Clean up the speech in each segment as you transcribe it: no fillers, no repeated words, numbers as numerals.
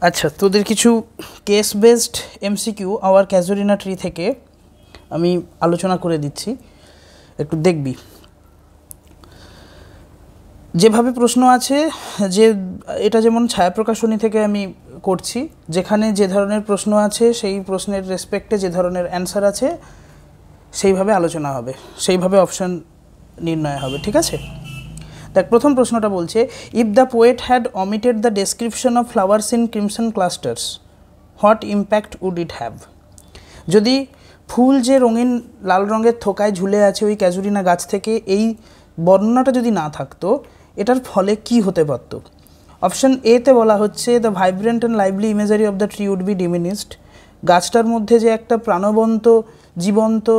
আচ্ছা, তোদের কিছু case based MCQ our casuarina tree থেকে আমি আলোচনা করে দিচ্ছি, একটু দেখবি। যেভাবে প্রশ্ন আছে, যে এটা যেমন ছায়াপ্রকাশনী থেকে আমি করছি, যেখানে যে ধরনের প্রশ্ন আছে সেই প্রশ্নের রেসপেক্টে যে ধরনের অ্যান্সার আছে সেইভাবে আলোচনা হবে, সেইভাবে অপশান নির্ণয় হবে, ঠিক আছে? দেখ, প্রথম প্রশ্নটা বলছে, if the poet had omitted the description of flowers in crimson clusters, what impact would it have? যদি ফুল যে রঙিন লাল রঙের থোকায় ঝুলে আছে ওই ক্যাজুরিনা গাছ থেকে এই বর্ণনাটা যদি না থাকতো, এটার ফলে কি হতে পারত? অপশান এতে বলা হচ্ছে, the vibrant and lively imagery of the tree would be diminished. গাছটার মধ্যে যে একটা প্রাণবন্ত জীবন্ত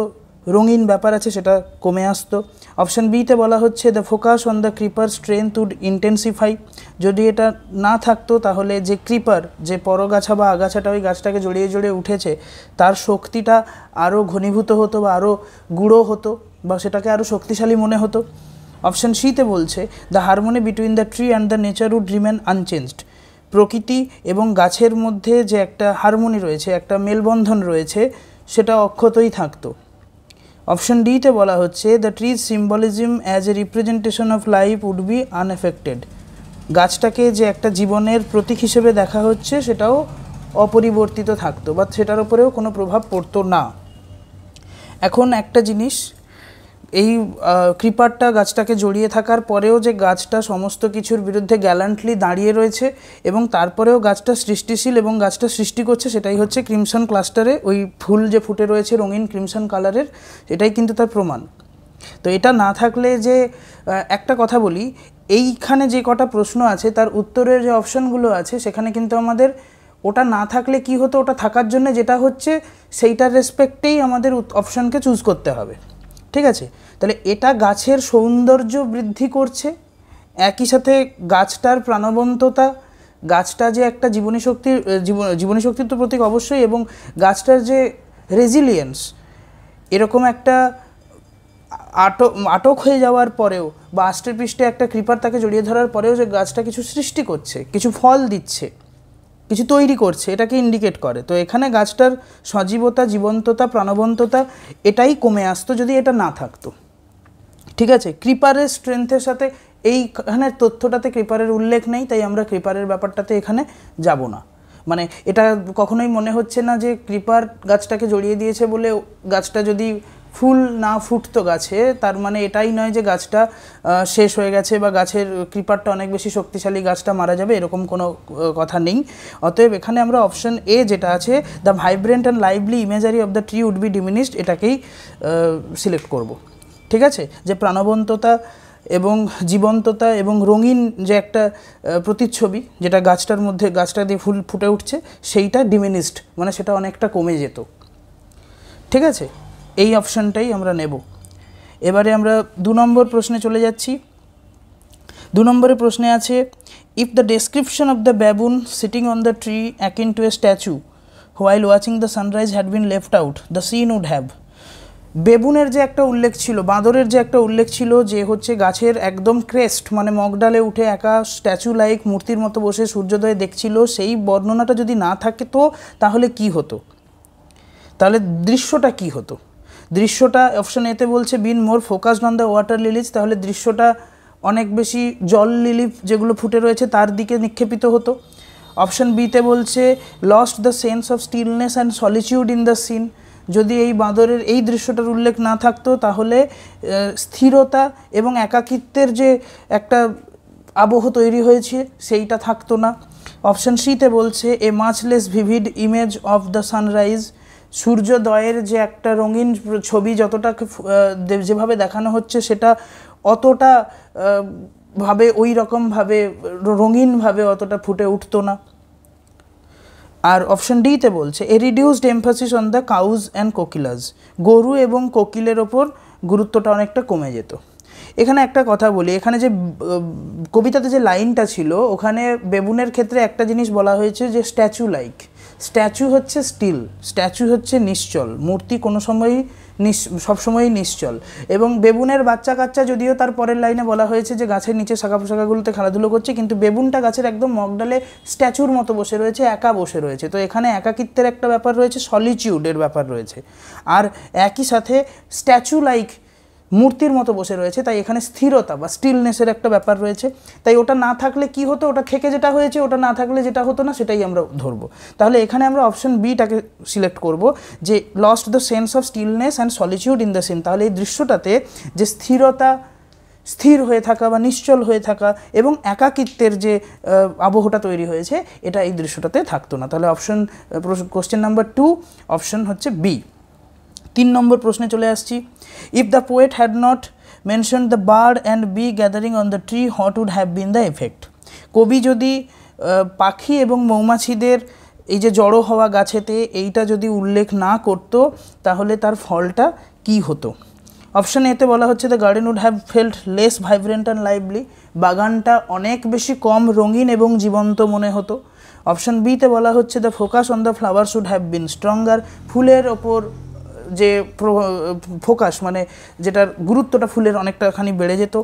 রঙিন ব্যাপার আছে সেটা কমে আসতো। অপশান বিতে বলা হচ্ছে, the focus on the creeper strength would intensify. যদি এটা না থাকতো তাহলে যে ক্রিপার, যে পরগাছা বা আগাছাটা ওই গাছটাকে জড়িয়ে জড়িয়ে উঠেছে, তার শক্তিটা আরও ঘনীভূত হতো বা আরও গুঁড়ো হতো বা সেটাকে আরও শক্তিশালী মনে হতো। অপশান সিতে বলছে, the harmony between the tree and the nature would remain unchanged. প্রকৃতি এবং গাছের মধ্যে যে একটা হারমোনি রয়েছে, একটা মেলবন্ধন রয়েছে, সেটা অক্ষতই থাকতো। অপশান ডিতে বলা হচ্ছে, the tree's symbolism as a representation of life would be unaffected. গাছটাকে যে একটা জীবনের প্রতীক হিসেবে দেখা হচ্ছে সেটাও অপরিবর্তিত থাকতো বা সেটার উপরেও কোনো প্রভাব পড়তো না। এখন একটা জিনিস, এই ক্রিপারটা গাছটাকে জড়িয়ে থাকার পরেও যে গাছটা সমস্ত কিছুর বিরুদ্ধে গ্যালান্টলি দাঁড়িয়ে রয়েছে এবং তারপরেও গাছটা সৃষ্টিশীল এবং গাছটা সৃষ্টি করছে, সেটাই হচ্ছে ক্রিমসন ক্লাস্টারে ওই ফুল যে ফুটে রয়েছে রঙিন ক্রিমসন কালারের, এটাই কিন্তু তার প্রমাণ। তো এটা না থাকলে যে একটা কথা বলি, এইখানে যে কটা প্রশ্ন আছে তার উত্তরের যে অপশানগুলো আছে সেখানে কিন্তু আমাদের ওটা না থাকলে কি হতো, ওটা থাকার জন্য যেটা হচ্ছে সেইটার রেসপেক্টেই আমাদের অপশানকে চুজ করতে হবে, ঠিক আছে? তাহলে এটা গাছের সৌন্দর্য বৃদ্ধি করছে, একই সাথে গাছটার প্রাণবন্ততা, গাছটা যে একটা জীবনী শক্তির তো প্রতীক অবশ্যই, এবং গাছটার যে রেজিলিয়েন্স, এরকম একটা আটক হয়ে যাওয়ার পরেও বা আষ্টে পৃষ্ঠে একটা ক্রিপার তাকে জড়িয়ে ধরার পরেও যে গাছটা কিছু সৃষ্টি করছে, কিছু ফল দিচ্ছে, কিছু তৈরি করছে, এটাকে ইন্ডিকেট করে। তো এখানে গাছটার সজীবতা, জীবন্ততা, প্রাণবন্ততা এটাই কমে আসতো যদি এটা না থাকতো, ঠিক আছে? ক্রিপারের স্ট্রেংথের সাথে এইখানে তথ্যটাতে ক্রিপারের উল্লেখ নেই, তাই আমরা ক্রিপারের ব্যাপারটাতে এখানে যাব না। মানে এটা কখনোই মনে হচ্ছে না যে ক্রিপার গাছটাকে জড়িয়ে দিয়েছে বলে গাছটা যদি ফুল না ফুটতো গাছে, তার মানে এটাই নয় যে গাছটা শেষ হয়ে গেছে বা গাছের ক্রিপারটা অনেক বেশি শক্তিশালী, গাছটা মারা যাবে, এরকম কোনো কথা নেই। অতএব এখানে আমরা অপশান এ যেটা আছে, the vibrant and lively imagery of the tree would be diminished, এটাকেই সিলেক্ট করব, ঠিক আছে? যে প্রাণবন্ততা এবং জীবন্ততা এবং রঙিন যে একটা প্রতিচ্ছবি যেটা গাছটার মধ্যে, গাছটা দিয়ে ফুল ফুটে উঠছে, সেইটা ডিমিনিশড, মানে সেটা অনেকটা কমে যেত, ঠিক আছে? এই অপশানটাই আমরা নেব। এবারে আমরা 2 নম্বর প্রশ্নে চলে যাচ্ছি। 2 নম্বরের প্রশ্নে আছে, if the description of the baboon sitting on the tree akin to a statue while watching the sunrise had been left out, the scene would have. বেবুনের যে একটা উল্লেখ ছিল, বাঁদরের যে একটা উল্লেখ ছিল, যে হচ্ছে গাছের একদম ক্রেস্ট মানে মগডালে উঠে একা স্ট্যাচু লাইক মূর্তির মতো বসে সূর্যোদয় দেখছিল, সেই বর্ণনাটা যদি না থাকে তো তাহলে কি হতো? তাহলে দৃশ্যটা কি হতো? দৃশ্যটা অপশন এতে বলছে, been more focused on the water lilies, তাহলে দৃশ্যটা অনেক বেশি জল লিলি যেগুলো ফুটে রয়েছে তার দিকে নিক্ষেপিত হতো। অপশন বিতে বলছে, lost the sense of stillness and solitude in the scene. যদি এই বাঁদরের এই দৃশ্যটার উল্লেখ না থাকতো তাহলে স্থিরতা এবং একাকিত্বের যে একটা আবহ তৈরি হয়েছে সেইটা থাকতো না। অপশন সিতে বলছে, এ much less vivid image of the sunrise. সূর্যোদয়ের যে একটা রঙিন ছবি যতটা যেভাবে দেখানো হচ্ছে সেটা অতটা ভাবে ওই রকমভাবে রঙিনভাবে অতটা ফুটে উঠতো না। আর অপশন ডিতে বলছে, a reduced emphasis on the cows and kokilas. গরু এবং কোকিলের ওপর গুরুত্বটা অনেকটা কমে যেত। এখানে একটা কথা বলি, এখানে যে কবিতাতে যে লাইনটা ছিল ওখানে বেবুনের ক্ষেত্রে একটা জিনিস বলা হয়েছে যে স্ট্যাচু লাইক। স্ট্যাচু হচ্ছে স্টিল, স্ট্যাচু হচ্ছে নিশ্চল, মূর্তি কোনো সময়ই সবসময়ই নিশ্চল। এবং বেবুনের বাচ্চা কাচ্চা, যদিও তার পরের লাইনে বলা হয়েছে যে গাছের নিচে শাখা পোশাখাগুলোতে খেলাধুলো করছে, কিন্তু বেবুনটা গাছের একদম মগডালে স্ট্যাচুর মতো বসে রয়েছে, একা বসে রয়েছে। তো এখানে একাকিত্বের একটা ব্যাপার রয়েছে, সলিচিউডের ব্যাপার রয়েছে, আর একই সাথে স্ট্যাচু লাইক মূর্তির মতো বসে রয়েছে, তাই এখানে স্থিরতা বা স্টিলনেসের একটা ব্যাপার রয়েছে। তাই ওটা না থাকলে কি হতো, ওটা থেকে যেটা হয়েছে, ওটা না থাকলে যেটা হতো না, সেটাই আমরা ধরবো। তাহলে এখানে আমরা অপশন বিটাকে সিলেক্ট করব, যে lost the sense of stillness and solitude in the scene. তাহলে এই দৃশ্যটাতে যে স্থিরতা, স্থির হয়ে থাকা বা নিশ্চল হয়ে থাকা এবং একাকিত্বের যে আবহটা তৈরি হয়েছে, এটা এই দৃশ্যটাতে থাকতো না। তাহলে অপশন কোশ্চেন নাম্বার 2 অপশন হচ্ছে বি। 3 নম্বর প্রশ্নে চলে আসছি। If the poet had not mention the bird and bee gathering on the tree, what would have been the effect? কবি যদি পাখি এবং মৌমাছিদের এই যে জড়ো হওয়া গাছেতে, এইটা যদি উল্লেখ না করতো, তাহলে তার ফলটা কি হতো? অপশন এতে বলা হচ্ছে the garden would have felt less vibrant and lively, বাগানটা অনেক বেশি কম রঙিন এবং জীবন্ত মনে হতো। অপশন বিতে বলা হচ্ছে the focus on the flowers would have been stronger, ফুলের ওপর যে ফোকাস মানে যেটার গুরুত্বটা ফুলের অনেকটাখানি বেড়ে যেত।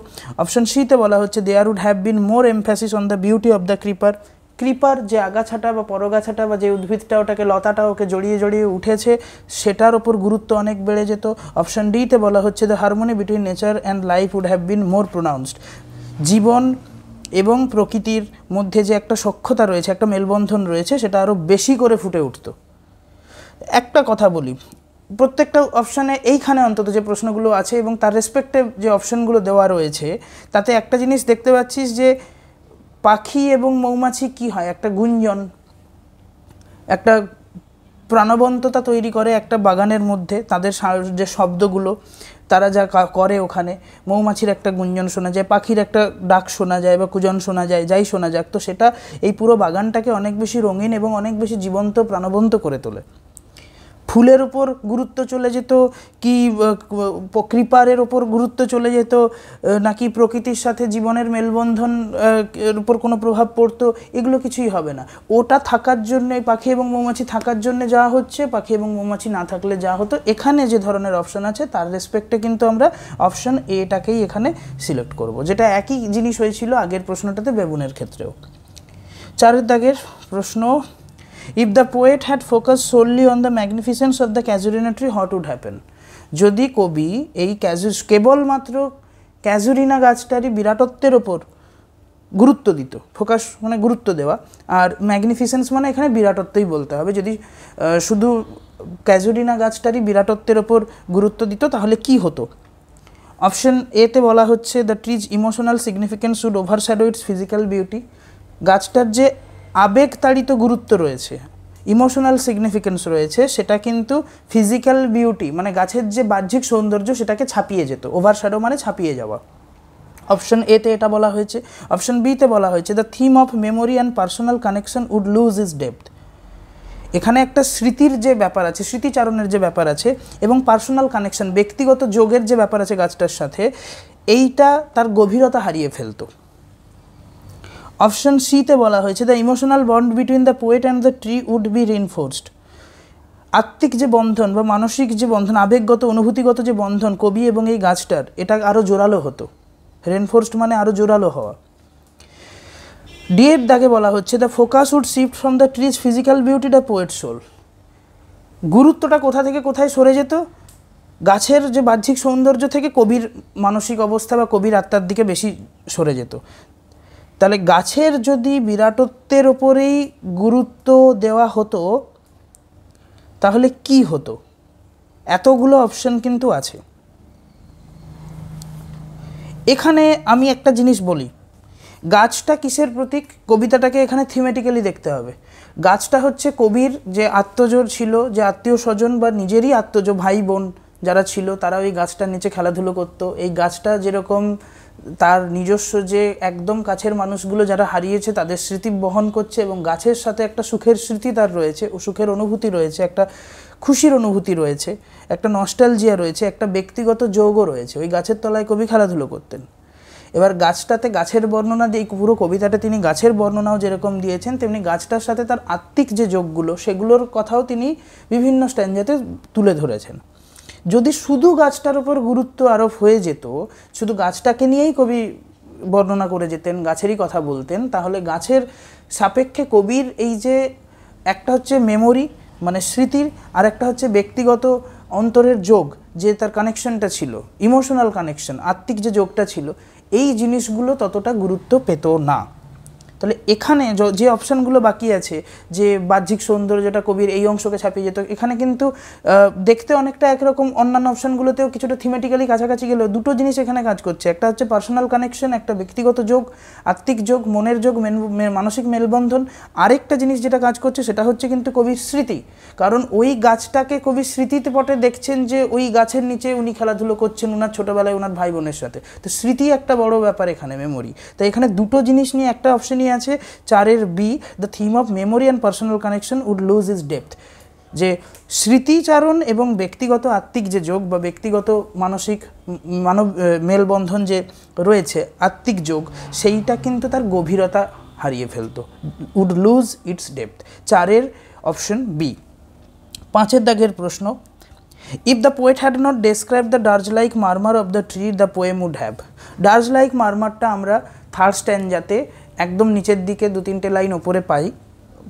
অপশন সিতে বলা হচ্ছে there would have been more emphasis on the beauty of the creeper, creeper যে আগাছাটা বা পরগাছাটা বা যে উদ্ভিদটা ওটাকে লতাটা ওকে জড়িয়ে জড়িয়ে উঠেছে, সেটার ওপর গুরুত্ব অনেক বেড়ে যেত। অপশন ডিতে বলা হচ্ছে the harmony between nature and life would have been more pronounced, জীবন এবং প্রকৃতির মধ্যে যে একটা সখ্যতা রয়েছে, একটা মেলবন্ধন রয়েছে, সেটা আরও বেশি করে ফুটে উঠত। একটা কথা বলি, প্রত্যেকটা অপশানে এইখানে অন্তত যে প্রশ্নগুলো আছে এবং তার রেসপেক্টিভ যে অপশানগুলো দেওয়া রয়েছে, তাতে একটা জিনিস দেখতে পাচ্ছিস যে পাখি এবং মৌমাছি কি হয়, একটা গুঞ্জন, একটা প্রাণবন্ততা তৈরি করে একটা বাগানের মধ্যে। তাদের যে শব্দগুলো তারা যা করে, ওখানে মৌমাছির একটা গুঞ্জন শোনা যায়, পাখির একটা ডাক শোনা যায় বা কুজন শোনা যায়, যাই শোনা যাক, তো সেটা এই পুরো বাগানটাকে অনেক বেশি রঙিন এবং অনেক বেশি জীবন্ত প্রাণবন্ত করে তোলে। ফুলের ওপর গুরুত্ব চলে যেত কি ক্রিপারের ওপর গুরুত্ব চলে যেত, নাকি প্রকৃতির সাথে জীবনের মেলবন্ধন এর উপর কোনো প্রভাব পড়তো, এগুলো কিছুই হবে না। ওটা থাকার জন্য, পাখি এবং মৌমাছি থাকার জন্য যা হচ্ছে, পাখি এবং মৌমাছি না থাকলে যা হতো, এখানে যে ধরনের অপশান আছে তার রেসপেক্টে কিন্তু আমরা অপশান এটাকেই এখানে সিলেক্ট করব, যেটা একই জিনিস হয়েছিল আগের প্রশ্নটাতে বেবুনের ক্ষেত্রেও। 4 দাগের প্রশ্ন, if the poet had focused solely on the magnificence of the casuarina tree, what would happen? যদি কবি এই কেবলমাত্র ক্যাজুরিনা গাছটারই বিরাটত্বের ওপর গুরুত্ব দিত, ফোকাস মানে গুরুত্ব দেওয়া, আর ম্যাগনিফিসেন্স মানে এখানে বিরাটত্বই বলতে হবে, যদি শুধু ক্যাজুরিনা গাছটারই বিরাটত্বের ওপর গুরুত্ব দিত, তাহলে কি হতো? অপশন এতে বলা হচ্ছে the tree's emotional significance would overshadow its physical beauty, গাছটার যে আবেগতাড়িত গুরুত্ব রয়েছে, ইমোশনাল সিগনিফিকেন্স রয়েছে, সেটা কিন্তু ফিজিক্যাল বিউটি মানে গাছের যে বাহ্যিক সৌন্দর্য সেটাকে ছাপিয়ে যেত। ওভারশ্যাডো মানে ছাপিয়ে যাওয়া। অপশন এতে এটা বলা হয়েছে। অপশন বিতে বলা হয়েছে the theme of memory and personal connection would lose is depth, এখানে একটা স্মৃতির যে ব্যাপার আছে, স্মৃতিচারণের যে ব্যাপার আছে এবং পার্সোনাল কানেকশন ব্যক্তিগত যোগের যে ব্যাপার আছে গাছটার সাথে, এইটা তার গভীরতা হারিয়ে ফেলতো। অপশন সিতে বলা হয়েছে the emotional bond between the poet and the tree would be reinforced, আত্মিক যে বন্ধন বা মানসিক যে বন্ধন, আবেগগত অনুভূতিগত যে বন্ধন কবি এবং এই গাছটার, এটা আরও জোরালো হতো। রেনফোর্সড মানে আরও জোরালো হওয়া। ডি এর দাগে বলা হচ্ছে the focus would shift from the tree's physical beauty the poet soul, গুরুত্বটা কোথা থেকে কোথায় সরে যেত, গাছের যে বাহ্যিক সৌন্দর্য থেকে কবির মানসিক অবস্থা বা কবির আত্মার দিকে বেশি সরে যেত। তাহলে গাছের যদি বিরাটত্বের ওপরেই গুরুত্ব দেওয়া হতো, তাহলে কি হতো? এতগুলো অপশন কিন্তু আছে। এখানে আমি একটা জিনিস বলি, গাছটা কিসের প্রতীক? কবিতাটাকে এখানে থিমেটিক্যালি দেখতে হবে। গাছটা হচ্ছে কবির যে আত্মজ ছিল, যে আত্মীয় স্বজন বা নিজেরই আত্মজ ভাই বোন যারা ছিল, তারা ওই গাছটার নিচে খেলাধুলো করতো। এই গাছটা যেরকম তার নিজস্ব যে একদম কাছের মানুষগুলো যারা হারিয়েছে তাদের স্মৃতি বহন করছে, এবং গাছের সাথে একটা সুখের স্মৃতি তার রয়েছে, ও সুখের অনুভূতি রয়েছে, একটা খুশির অনুভূতি রয়েছে, একটা নস্টালজিয়া রয়েছে, একটা ব্যক্তিগত যোগও রয়েছে। ওই গাছের তলায় কবি খেলাধুলো করতেন এবার গাছটাতে গাছের বর্ণনা দিয়ে পুরো কবিতাটা তিনি গাছের বর্ণনাও যেরকম দিয়েছেন, তেমনি গাছটার সাথে তার আত্মিক যে যোগগুলো সেগুলোর কথাও তিনি বিভিন্ন স্ট্যাঞ্জাতে তুলে ধরেছেন। যদি শুধু গাছটার উপর গুরুত্ব আরোপ হয়ে যেত, শুধু গাছটাকে নিয়েই কবি বর্ণনা করে যেতেন, গাছেরই কথা বলতেন, তাহলে গাছের সাপেক্ষে কবির এই যে একটা হচ্ছে মেমোরি মানে স্মৃতির, আর একটা হচ্ছে ব্যক্তিগত অন্তরের যোগ, যে তার কানেকশনটা ছিল, ইমোশনাল কানেকশন, আত্মিক যে যোগটা ছিল, এই জিনিসগুলো ততটা গুরুত্ব পেত না। তাহলে এখানে যে অপশানগুলো বাকি আছে, যে বাহ্যিক সৌন্দর্য যেটা কবির এই অংশকে ছাপিয়ে যেত, এখানে কিন্তু দেখতে অনেকটা একরকম, অন্যান্য অপশানগুলোতেও কিছুটা থিমেটিক্যালি কাছাকাছি গেলেও দুটো জিনিস এখানে কাজ করছে। একটা হচ্ছে পার্সোনাল কানেকশন, একটা ব্যক্তিগত যোগ, আত্মিক যোগ, মনের যোগ, মানসিক মেলবন্ধন। আরেকটা জিনিস যেটা কাজ করছে সেটা হচ্ছে কিন্তু কবির স্মৃতি, কারণ ওই গাছটাকে কবির স্মৃতিতে পটে দেখছেন যে ওই গাছের নিচে উনি খেলাধুলো করছেন ওনার ছোটোবেলায় ওনার ভাই বোনের সাথে। তো স্মৃতি একটা বড় ব্যাপার এখানে, মেমোরি। তো এখানে দুটো জিনিস নিয়ে একটা অপশনই আছে 4-এর B, the theme of memory and personal connection would lose is depth, যে স্মৃতিচারণ এবং ব্যক্তিগত আত্মিক যে যোগ বা ব্যক্তিগত মানসিক মেলবন্ধন যে রয়েছে, আত্মিক যোগ, সেইটা কিন্তু তার গভীরতা হারিয়ে ফেলতো, উড লুজ ইটস ডেপথ। 4-এর অপশন বি। 5-এর দাগের প্রশ্ন, if the poet had not describe the dirge like murmur of the tree the poem would have. Dirge like মারমারটা আমরা থার্ড স্ট্যাঞ্জাতে একদম নিচের দিকে 2-3টে লাইন ওপরে পাই,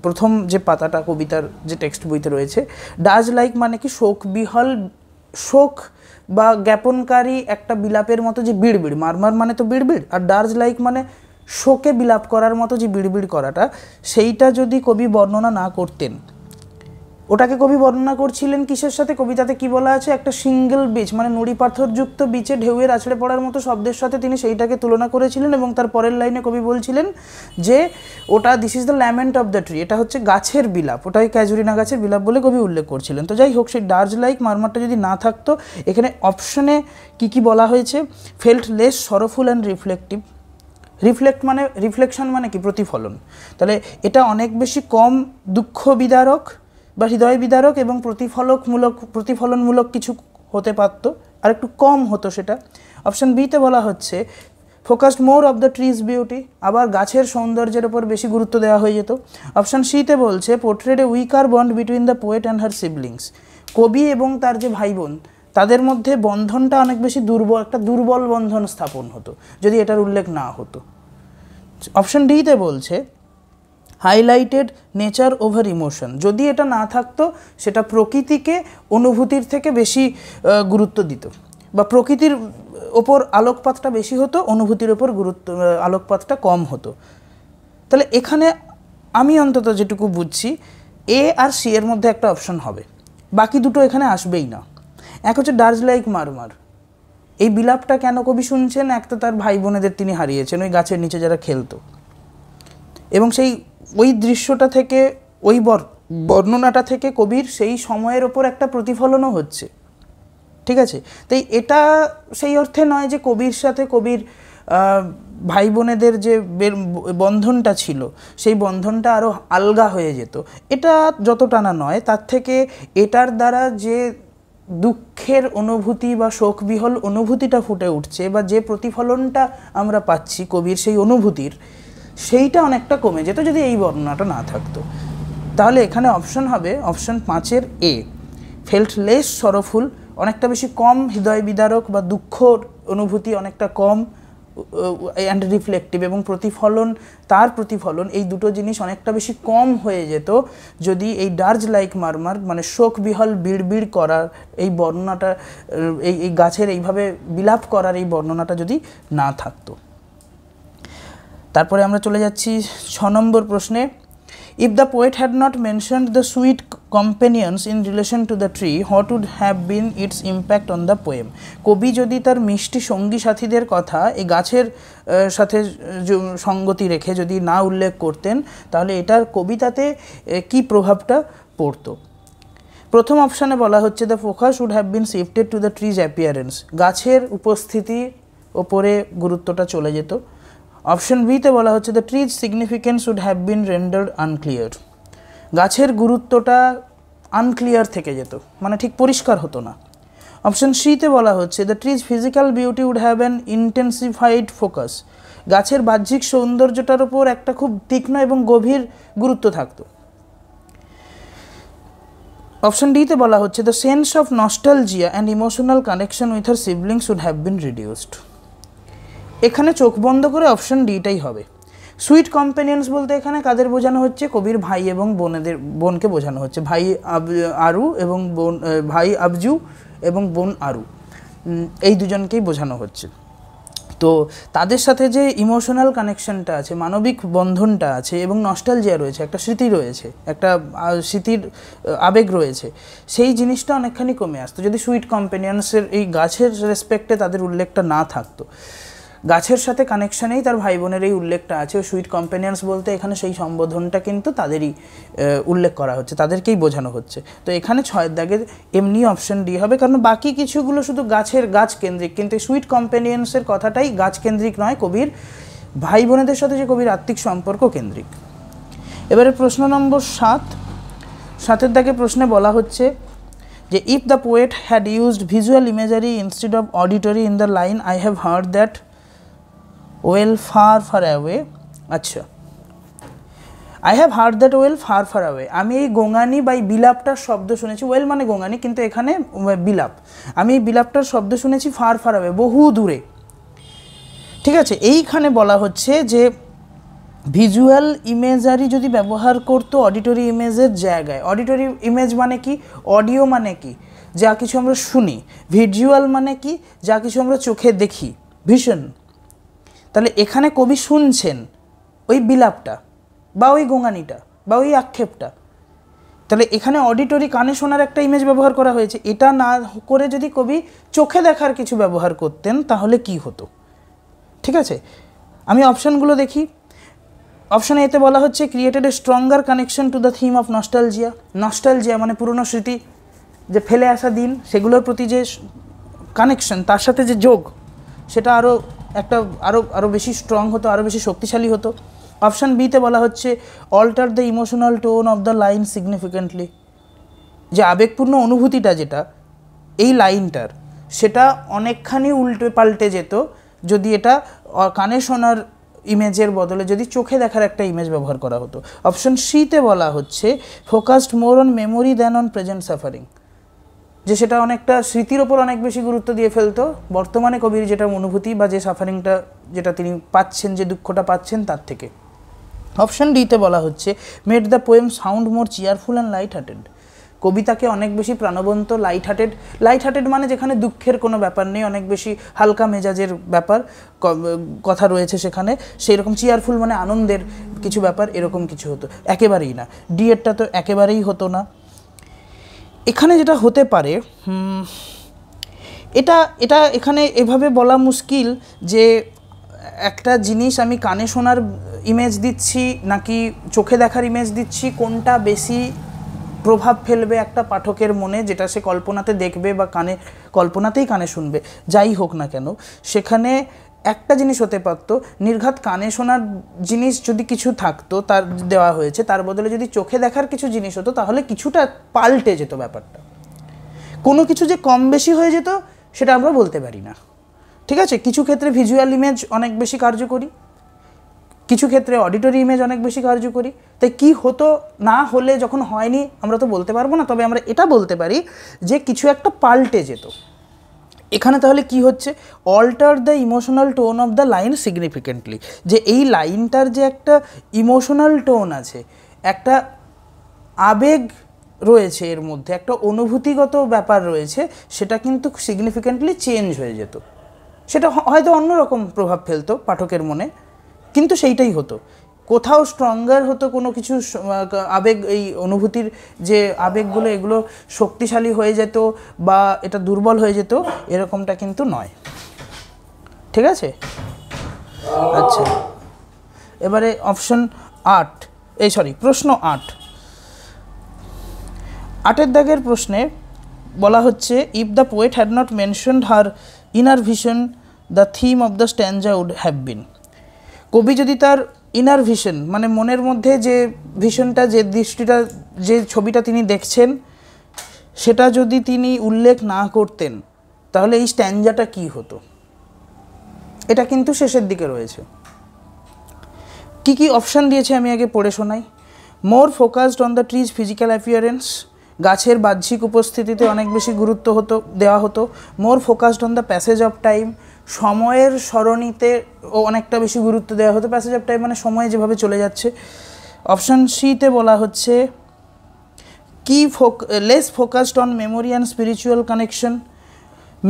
প্রথম যে পাতাটা কবিতার যে টেক্সট বইতে রয়েছে। ডার্জ লাইক মানে কি শোকবিহল, শোক বা জ্ঞাপনকারী একটা বিলাপের মতো যে বিড়বিড়, মারমার মানে তো বিড়বিড়, আর ডার্জ লাইক মানে শোকে বিলাপ করার মতো যে বিড়বিড় করাটা, সেইটা যদি কবি বর্ণনা না করতেন, ওটাকে কবি বর্ণনা করছিলেন কিসের সাথে? কবিতাতে কি বলা আছে, একটা সিঙ্গেল বিচ মানে নুড়ি পাথরযুক্ত বিচে ঢেউয়ের আছড়ে পড়ার মতো শব্দের সাথে তিনি সেইটাকে তুলনা করেছিলেন, এবং তার পরের লাইনে কবি বলছিলেন যে ওটা this is the lament of the tree, এটা হচ্ছে গাছের বিলাপ, ওটাই ক্যাজুরিনা গাছের বিলাপ বলে কবি উল্লেখ করছিলেন। তো যাই হোক, সেই ডার্জ লাইক মারমারটা যদি না থাকতো, এখানে অপশনে কি বলা হয়েছে, felt less sorrowful and reflective. Reflection মানে কি? প্রতিফলন। তাহলে এটা অনেক বেশি কম দুঃখ বিদারক বা হৃদয় বিদারক এবং প্রতিফলনমূলক কিছু হতে পারত, আর একটু কম হতো সেটা। অপশান বিতে বলা হচ্ছে focused more of the tree's beauty, আবার গাছের সৌন্দর্যের ওপর বেশি গুরুত্ব দেওয়া হয়ে যেত। অপশান সিতে বলছে portray a weaker bond between the poet and her siblings, কবি এবং তার যে ভাই বোন তাদের মধ্যে বন্ধনটা অনেক বেশি একটা দুর্বল বন্ধন স্থাপন হতো যদি এটার উল্লেখ না হতো। অপশান ডিতে বলছে হাইলাইটেড নেচার ওভার ইমোশন, যদি এটা না থাকতো সেটা প্রকৃতিকে অনুভূতির থেকে বেশি গুরুত্ব দিত, বা প্রকৃতির ওপর আলোকপাতটা বেশি হতো, অনুভূতির ওপর আলোকপাতটা কম হতো। তাহলে এখানে আমি অন্তত যেটুকু বুঝছি, এ আর সি এর মধ্যে একটা অপশন হবে, বাকি দুটো এখানে আসবেই না। এক হচ্ছে ডার্জ লাইক মারমার, এই বিলাপটা কেন কবি শুনছেন? এক তো তার ভাই বোনেদের তিনি হারিয়েছেন ওই গাছের নিচে যারা খেলতো, এবং ওই দৃশ্যটা থেকে, ওই বর্ণনাটা থেকে কবির সেই সময়ের ওপর একটা প্রতিফলনও হচ্ছে, ঠিক আছে? তাই এটা সেই অর্থে নয় যে কবির সাথে কবির ভাই বোনেদের যে বন্ধনটা ছিল সেই বন্ধনটা আরও আলগা হয়ে যেত, এটা যতটা না নয়, তার থেকে এটার দ্বারা যে দুঃখের অনুভূতি বা শোকবিহল অনুভূতিটা ফুটে উঠছে, বা যে প্রতিফলনটা আমরা পাচ্ছি কবির সেই অনুভূতির, সেইটা অনেকটা কমে যেত যদি এই বর্ণনাটা না থাকতো। তাহলে এখানে অপশন হবে অপশন 5-এর এ, ফেল্ট লেস সরোফুল, অনেকটা বেশি কম হৃদয় বিদারক বা দুঃখ অনুভূতি অনেকটা কম, অ্যান্ড রিফ্লেক্টিভ, এবং তার প্রতিফলন এই দুটো জিনিস অনেকটা বেশি কম হয়ে যেত যদি এই ডার্জ লাইক মারমার মানে শোকবিহল বিড়বিড় করার এই বর্ণনাটা, এই গাছের এইভাবে বিলাপ করার এই বর্ণনাটা যদি না থাকতো। তারপরে আমরা চলে যাচ্ছি 6 নম্বর প্রশ্নে। If the poet had not mentioned the sweet companions in relation to the tree, what would have been its impact on the poem. কবি যদি তার মিষ্টি সঙ্গী সাথীদের কথা এই গাছের সাথে সঙ্গতি রেখে যদি না উল্লেখ করতেন, তাহলে এটার কবিতাতে কি প্রভাবটা পড়তো? প্রথম অপশানে বলা হচ্ছে the focus would have been shifted to the tree's appearance, গাছের উপস্থিতি ওপরে গুরুত্বটা চলে যেত। অপশন বিতে বলা হচ্ছে the tree's significance would have been rendered unclear, গাছের গুরুত্বটা আনক্লিয়ার থেকে যেত, মানে ঠিক পরিষ্কার হতো না। অপশন সিতে বলা হচ্ছে the tree's physical beauty would have an intensified focus, গাছের বাহ্যিক সৌন্দর্যটার উপর একটা খুব তীক্ষ্ণ এবং গভীর গুরুত্ব থাকতো। অপশন ডিতে বলা হচ্ছে the sense of nostalgia and emotional connection with her siblings would have been reduced. এখানে চোখ বন্ধ করে অপশন ডিটাই হবে। সুইট কম্পেনিয়ন্স বলতে এখানে কাদের বোঝানো হচ্ছে? কবির ভাই এবং বোনকে বোঝানো হচ্ছে, ভাই আরু এবং ভাই আবজু এবং বোন আরু, এই দুজনকেই বোঝানো হচ্ছে। তো তাদের সাথে যে ইমোশনাল কানেকশনটা আছে, মানবিক বন্ধনটা আছে এবং নস্টালজিয়া রয়েছে, একটা স্মৃতি রয়েছে, একটা স্মৃতির আবেগ রয়েছে, সেই জিনিসটা অনেকখানি কমে আসতো যদি সুইট কম্পেনিয়ন্সের এই গাছের রেসপেক্টে তাদের উল্লেখটা না থাকতো। গাছের সাথে কানেকশানেই তার ভাই বোনের এই উল্লেখটা আছে। ও সুইট কম্পেনিয়ন্স বলতে এখানে সেই সম্বোধনটা কিন্তু তাদেরই উল্লেখ করা হচ্ছে, তাদেরকেই বোঝানো হচ্ছে। তো এখানে 6 দাগের এমনি অপশন ডি হবে, কারণ বাকি কিছুগুলো শুধু গাছ কেন্দ্রিক, কিন্তু সুইট কম্পেনিয়ন্সের কথাটাই গাছ কেন্দ্রিক নয়, কবির ভাই বোনেদের সাথে যে কবির আত্মিক সম্পর্ক কেন্দ্রিক। এবারে প্রশ্ন নম্বর 7 দাগে প্রশ্নে বলা হচ্ছে যে if the poet had used visual imagery instead of auditory in the line I have heard that wail far far away. আচ্ছা, I have heard that wail far far away, আমি এই গোঙানি বা এই বিলাপটার শব্দ শুনেছি। ওয়েল মানে গোঙানি, কিন্তু এখানে বিলাপ, আমি এই বিলাপটার শব্দ শুনেছি ফার ফার অ্যাওয়ে, বহু দূরে। ঠিক আছে, এইখানে বলা হচ্ছে যে ভিজুয়াল ইমেজারি যদি ব্যবহার করতো অডিটরি ইমেজের জায়গায়। অডিটরি ইমেজ মানে কি? অডিও মানে কি? যা কিছু আমরা শুনি। ভিজুয়াল মানে কি? যা কিছু আমরা চোখে দেখি, ভিশন। তাহলে এখানে কবি শুনছেন ওই বিলাপটা বা ওই গোঙানিটা বা ওই আক্ষেপটা, তাহলে এখানে অডিটরি কানে শোনার একটা ইমেজ ব্যবহার করা হয়েছে। এটা না করে যদি কবি চোখে দেখার কিছু ব্যবহার করতেন তাহলে কি হতো? ঠিক আছে, আমি অপশানগুলো দেখি। অপশন এতে বলা হচ্ছে created A stronger connection to the theme of nostalgia. Nostalgia মানে পুরনো স্মৃতি, যে ফেলে আসা দিন, সেগুলোর প্রতি যে কানেকশন, তার সাথে যে যোগ, সেটা আরও বেশি স্ট্রং হতো, আরও বেশি শক্তিশালী হতো। অপশান বিতে বলা হচ্ছে alter the emotional tone of the line significantly, যে আবেগপূর্ণ অনুভূতিটা যেটা এই লাইনটার, সেটা অনেকখানি উল্টে পাল্টে যেত যদি এটা কানে শোনার ইমেজের বদলে যদি চোখে দেখার একটা ইমেজ ব্যবহার করা হতো। অপশন সিতে বলা হচ্ছে focused more on memory than on present suffering, যে সেটা অনেকটা স্মৃতির ওপর অনেক বেশি গুরুত্ব দিয়ে ফেলতো বর্তমানে কবির যেটা অনুভূতি বা যে সাফারিংটা যেটা তিনি পাচ্ছেন, যে দুঃখটা পাচ্ছেন তার থেকে। অপশন ডিতে বলা হচ্ছে made the poem sound more cheerful and light hearted, কবিতাকে অনেক বেশি প্রাণবন্ত, লাইট হার্টেড মানে যেখানে দুঃখের কোনো ব্যাপার নেই, অনেক বেশি হালকা মেজাজের ব্যাপার কথা রয়েছে সেখানে, সেই রকম চিয়ারফুল মানে আনন্দের কিছু ব্যাপার, এরকম কিছু হতো। একেবারেই না, ডিএডটা তো একেবারেই হতো না। এখানে যেটা হতে পারে, এটা এখানে এভাবে বলা মুশকিল যে একটা জিনিস আমি কানে শোনার ইমেজ দিচ্ছি নাকি চোখে দেখার ইমেজ দিচ্ছি, কোনটা বেশি প্রভাব ফেলবে একটা পাঠকের মনে, যেটা সে কল্পনাতে দেখবে বা কল্পনাতেই কানে শুনবে, যাই হোক না কেন। সেখানে একটা জিনিস হতে পারতো, নির্ঘাত কানে শোনার জিনিস যদি কিছু থাকতো তার দেওয়া হয়েছে, তার বদলে যদি চোখে দেখার কিছু জিনিস হতো তাহলে কিছুটা পাল্টে যেত ব্যাপারটা। কোনো কিছু যে কম বেশি হয়ে যেত সেটা আমরা বলতে পারি না। ঠিক আছে, কিছু ক্ষেত্রে ভিজুয়াল ইমেজ অনেক বেশি কার্যকরী, কিছু ক্ষেত্রে অডিটরি ইমেজ অনেক বেশি কার্যকরী। তাই কি হতো না হলে যখন হয়নি আমরা তো বলতে পারবো না, তবে আমরা এটা বলতে পারি যে কিছু একটা পাল্টে যেত। এখানে তাহলে কি হচ্ছে, alter the emotional tone of the line significantly, যে এই লাইনটার যে একটা ইমোশনাল টোন আছে, একটা আবেগ রয়েছে এর মধ্যে, একটা অনুভূতিগত ব্যাপার রয়েছে, সেটা কিন্তু সিগনিফিক্যান্টলি চেঞ্জ হয়ে যেত। সেটা হয়তো অন্যরকম প্রভাব ফেলতো পাঠকের মনে, কিন্তু সেইটাই হতো। কোথাও স্ট্রঙ্গার হতো কোনো কিছু আবেগ, এই অনুভূতির যে আবেগগুলো এগুলো শক্তিশালী হয়ে যেত বা এটা দুর্বল হয়ে যেত, এরকমটা কিন্তু নয়। ঠিক আছে, আচ্ছা এবারে অপশন 8, প্রশ্ন 8 দাগের প্রশ্নে বলা হচ্ছে if the poet had not mentioned her inner vision the theme of the stanza would have been, কবি যদি তার ইনার ভিশন মানে মনের মধ্যে যে ভিশনটা, যে দৃষ্টিটা, যে ছবিটা তিনি দেখছেন, সেটা যদি তিনি উল্লেখ না করতেন তাহলে এই স্ট্যাঞ্জাটা কি হতো, এটা কিন্তু শেষের দিকে রয়েছে। কি কি অপশান দিয়েছে আমি আগে পড়ে শোনাই। মোর focused on the tree's physical appearance, গাছের বাহ্যিক উপস্থিতিতে অনেক বেশি গুরুত্ব দেওয়া হতো। মোর focused on the passage of time, সময়ের সরণিতে অনেকটা বেশি গুরুত্ব দেওয়া হতো। প্যাসেজ অফ টাইম মানে সময় যেভাবে চলে যাচ্ছে। অপশান সিতে বলা হচ্ছে কি less focused on memory and spiritual connection,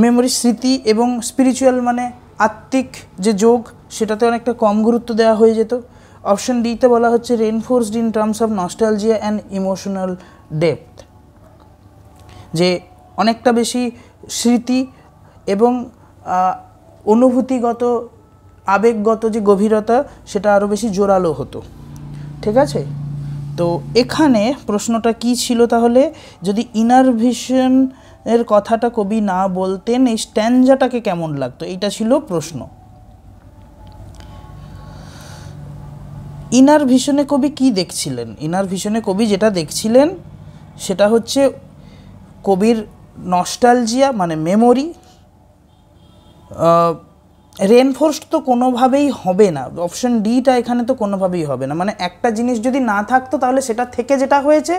memory স্মৃতি এবং স্পিরিচুয়াল মানে আত্মিক যে যোগ সেটাতে অনেকটা কম গুরুত্ব দেওয়া হয়ে যেত। অপশন ডিতে বলা হচ্ছে reinforced in terms of nostalgia and emotional depth, যে অনেকটা বেশি স্মৃতি এবং অনুভূতিগত আবেগগত যে গভীরতা সেটা আরও বেশি জোরালো হতো। ঠিক আছে, তো এখানে প্রশ্নটা কি ছিল তাহলে, যদি ইনার ভিশন এর কথাটা কবি না বলতেন এই স্ট্যাঞ্জাটাকে কেমন লাগতো, এইটা ছিল প্রশ্ন। ইনার ভিশনে কবি কি দেখছিলেন? ইনার ভিশনে কবি যেটা দেখছিলেন সেটা হচ্ছে কবির নস্টালজিয়া মানে মেমোরি, রেনফোর্সড তো কোনোভাবেই হবে না, অপশন ডিটা এখানে তো কোনোভাবেই হবে না। মানে একটা জিনিস যদি না থাকতো তাহলে সেটা থেকে যেটা হয়েছে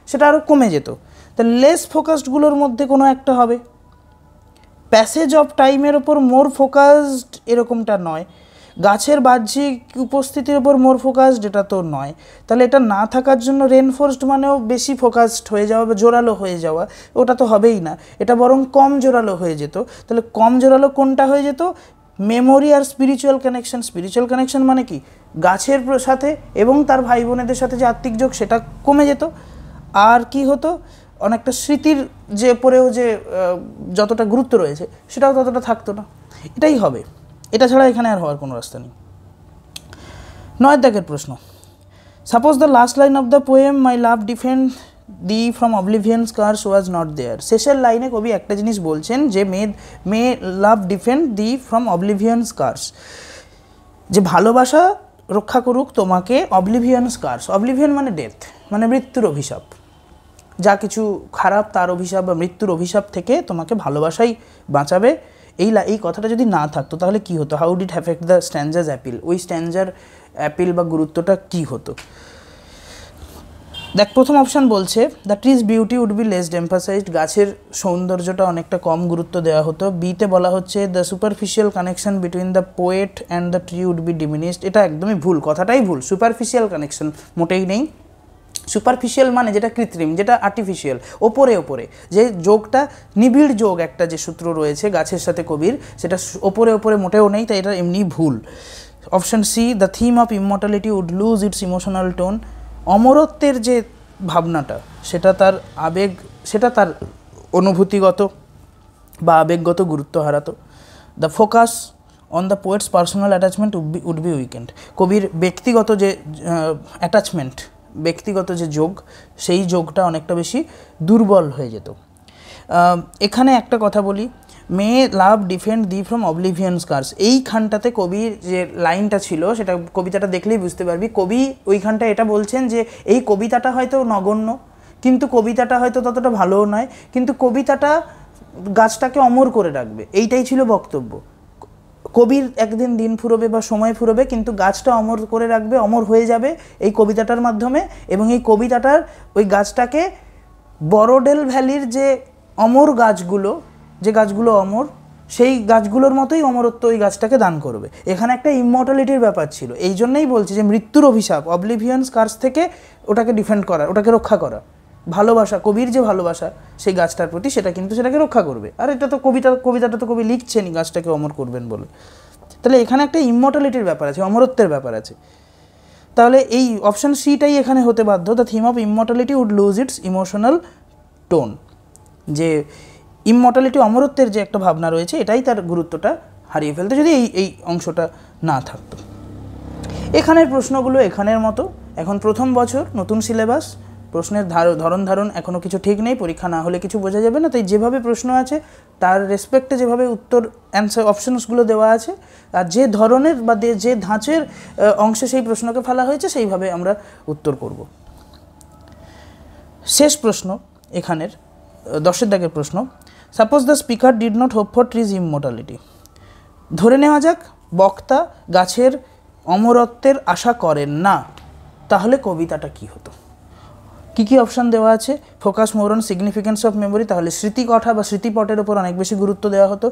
সেটা আরও কমে যেত, তা লেস ফোকাসডগুলোর মধ্যে কোনো একটা হবে। প্যাসেজ অফ টাইমের ওপর মোর ফোকাসড এরকমটা নয়, গাছের বাহ্যিক উপস্থিতির ওপর মোর ফোকাসড এটা তো নয়, তাহলে এটা না থাকার জন্য রেনফোর্সড মানেও বেশি ফোকাসড হয়ে যাওয়া বা জোরালো হয়ে যাওয়া, ওটা তো হবেই না, এটা বরং কম জোরালো হয়ে যেত। তাহলে কম জোরালো কোনটা হয়ে যেত? মেমোরি আর স্পিরিচুয়াল কানেকশন। স্পিরিচুয়াল কানেকশন মানে কি, গাছের সাথে এবং তার ভাই বোনেদের সাথে যে আত্মিক যোগ সেটা কমে যেত। আর কি হতো, অনেকটা স্মৃতির যে পরেও যে যতটা গুরুত্ব রয়েছে সেটাও ততটা থাকতো না। এটাই হবে, এটা ছাড়া এখানে আর হওয়ার কোনো রাস্তা নেই। 9 দাগের প্রশ্ন, suppose the last line of the poem my love defend thee from oblivion scars was not there. শেষের লাইনে কবি একটা জিনিস বলছেন যে may love defend thee from oblivion scars, যে ভালোবাসা রক্ষা করুক তোমাকে অবলিভিয়ান স্কার্স। অবলিভিয়ান মানে ডেথ, মানে মৃত্যুর অভিশাপ, যা কিছু খারাপ তার অভিশাপ বা মৃত্যুর অভিশাপ থেকে তোমাকে ভালোবাসাই বাঁচাবে। এই কথাটা যদি না থাকতো তাহলে কি হতো? How did affect the stanza's appeal, ওই স্ট্যাঞ্জার অ্যাপিল বা গুরুত্বটা কি হতো? দেখ, প্রথম অপশান বলছে the tree's beauty would be less emphasized, গাছের সৌন্দর্যটা অনেকটা কম গুরুত্ব দেওয়া হতো। বিতে বলা হচ্ছে the superficial connection between the poet and the tree would be diminished. এটা একদমই ভুল, কথাটাই ভুল, সুপারফিশিয়াল কানেকশন মোটেই নেই। সুপারফিশিয়াল মানে যেটা কৃত্রিম, যেটা আর্টিফিশিয়াল, ওপরে ওপরে যে যোগটা, নিবিড় যোগ একটা যে সূত্র রয়েছে গাছের সাথে কবির, সেটা ওপরে ওপরে মোটেও নেই, তাই এটা এমনি ভুল। Option C the theme of immortality would lose its emotional tone, অমরত্বের যে ভাবনাটা সেটা তার আবেগ, সেটা তার অনুভূতিগত বা আবেগগত গুরুত্ব হারাতো। The focus on the poet's personal attachment would be weakened, কবির ব্যক্তিগত যে অ্যাটাচমেন্ট, ব্যক্তিগত যে যোগ, সেই যোগটা অনেকটা বেশি দুর্বল হয়ে যেত। এখানে একটা কথা বলি, may love defend thee from oblivion scars, এইখানটাতে কবির যে লাইনটা ছিল সেটা কবিতাটা দেখলেই বুঝতে পারবি, কবি ওইখানটা এটা বলছেন যে এই কবিতাটা হয়তো নগণ্য, কিন্তু কবিতাটা হয়তো ততটা ভালোও নয়, কিন্তু কবিতাটা গাছটাকে অমর করে রাখবে, এইটাই ছিল বক্তব্য। কবির একদিন দিন ফুরবে বা সময় ফুরবে, কিন্তু গাছটা অমর করে রাখবে, অমর হয়ে যাবে এই কবিতাটার মাধ্যমে। এবং এই কবিতাটার ওই গাছটাকে বড়ডেল ভ্যালির যে অমর গাছগুলো, যে গাছগুলো অমর, সেই গাছগুলোর মতোই অমরত্ব ওই গাছটাকে দান করবে। এখানে একটা ইমমর্টালিটির ব্যাপার ছিল, এই জন্যই বলছি যে মৃত্যুর অভিশাপ, অবলিভিয়ান স্কার্স থেকে ওটাকে ডিফেন্ড করা, ওটাকে রক্ষা করা। ভালোবাসা, কবির যে ভালোবাসা সেই গাছটার প্রতি, সেটা কিন্তু সেটাকে রক্ষা করবে। আর এটা তো কবিতাটা তো কবি লিখছেনই গাছটাকে অমর করবেন বলে, তাহলে এখানে একটা ইমমর্টালিটির ব্যাপার আছে, অমরত্বের ব্যাপার আছে। তাহলে এই অপশান সিটাই এখানে হতে বাধ্য, the theme of immortality would lose its emotional tone, যে ইমমর্টালিটি, অমরত্বের যে একটা ভাবনা রয়েছে, এটাই তার গুরুত্বটা হারিয়ে ফেলতে যদি এই অংশটা না থাকতো। এখানের প্রশ্নগুলো এখানের মতো। এখন প্রথম বছর, নতুন সিলেবাস, প্রশ্নের ধরন এখনও কিছু ঠিক নেই, পরীক্ষা না হলে কিছু বোঝা যাবে না, তাই যেভাবে প্রশ্ন আছে তার রেসপেক্টে যেভাবে উত্তর অ্যান্সার অপশানসগুলো দেওয়া আছে, আর যে ধরনের বা যে ধাঁচের অংশে সেই প্রশ্নকে ফেলা হয়েছে সেইভাবে আমরা উত্তর করব। শেষ প্রশ্ন এখানের 10 দাগের প্রশ্ন, suppose the speaker did not hope for trees immortality, ধরে নেওয়া যাক বক্তা গাছের অমরত্বের আশা করেন না, তাহলে কবিতাটা কি হতো? কী কী অপশান দেওয়া আছে? Focus more on significance of memory, তাহলে স্মৃতিকথা বা স্মৃতিপটের ওপর অনেক বেশি গুরুত্ব দেওয়া হতো।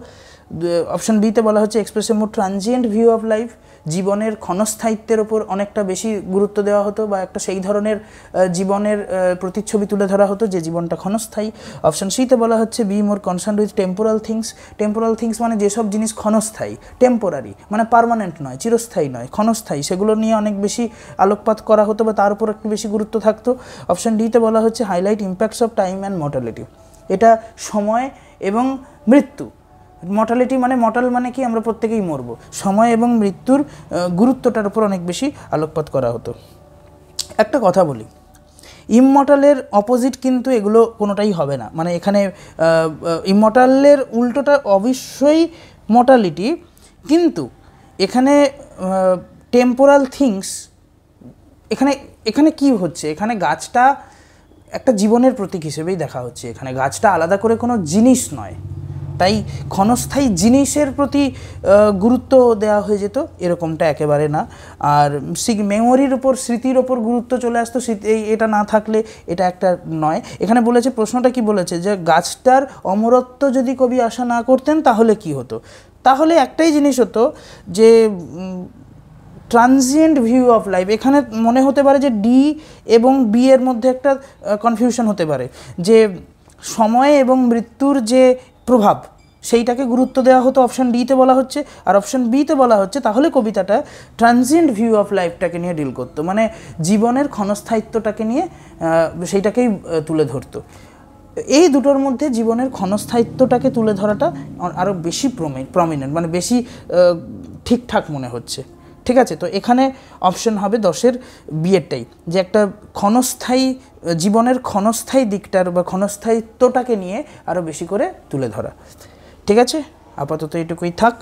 অপশান বিতে বলা হচ্ছে express A more transient view of life, জীবনের ক্ষণস্থায়িত্বের ওপর অনেকটা বেশি গুরুত্ব দেওয়া হতো, বা একটা সেই ধরনের জীবনের প্রতিচ্ছবি তুলে ধরা হতো যে জীবনটা ক্ষণস্থায়ী। অপশান সিতে বলা হচ্ছে be more concern with temporal things, temporal things মানে যেসব জিনিস ক্ষণস্থায়ী, টেম্পোরারি মানে পার্মানেন্ট নয়, চিরস্থায়ী নয়, ক্ষণস্থায়ী, সেগুলো নিয়ে অনেক বেশি আলোকপাত করা হতো বা তার উপর একটু বেশি গুরুত্ব থাকতো। অপশান ডিতে বলা হচ্ছে highlight impacts of time and mortality, এটা সময় এবং মৃত্যু, মর্টালিটি মানে মর্টাল মানে কি, আমরা প্রত্যেকেই মরব, সময় এবং মৃত্যুর গুরুত্বটার উপর অনেক বেশি আলোকপাত করা হতো। একটা কথা বলি, ইমমর্টালের অপোজিট কিন্তু এগুলো কোনোটাই হবে না, মানে এখানে ইমমর্টালের উল্টোটা অবশ্যই মর্টালিটি, কিন্তু এখানে টেম্পোরাল থিংস, এখানে এখানে কি হচ্ছে, এখানে গাছটা একটা জীবনের প্রতীক হিসেবেই দেখা হচ্ছে, এখানে গাছটা আলাদা করে কোনো জিনিস নয়, তাই ক্ষণস্থায়ী জিনিসের প্রতি গুরুত্ব দেওয়া হয়ে যেত এরকমটা একেবারে না। আর মেমোরির ওপর, স্মৃতির ওপর গুরুত্ব চলে আসতো, এটা না থাকলে এটা একটা নয়। এখানে বলেছে, প্রশ্নটা কি বলেছে, যে গাছটার অমরত্ব যদি কবি আশা না করতেন তাহলে কি হতো? তাহলে একটাই জিনিস হতো যে ট্রানজিয়েন্ট ভিউ অফ লাইফ, এখানে মনে হতে পারে যে ডি এবং বি এর মধ্যে একটা কনফিউশন হতে পারে, যে সময় এবং মৃত্যুর যে প্রভাব সেইটাকে গুরুত্ব দেওয়া হতো অপশান ডিতে বলা হচ্ছে, আর অপশান বিতে বলা হচ্ছে তাহলে কবিতাটা ট্রানজিয়েন্ট ভিউ অফ লাইফটাকে নিয়ে ডিল করতো, মানে জীবনের ক্ষণস্থায়িত্বটাকে নিয়ে সেইটাকেই তুলে ধরতো। এই দুটোর মধ্যে জীবনের ক্ষণস্থায়িত্বটাকে তুলে ধরাটা আরও বেশি প্রমিনেন্ট, মানে বেশি ঠিকঠাক মনে হচ্ছে। ঠিক আছে, তো এখানে অপশন হবে 10-এর বিয়েরটাই, যে একটা ক্ষণস্থায়ী জীবনের ক্ষণস্থায়ী দিকটার বা ক্ষণস্থায়িত্বটাকে নিয়ে আরও বেশি করে তুলে ধরা। ঠিক আছে, আপাতত এটুকুই থাক।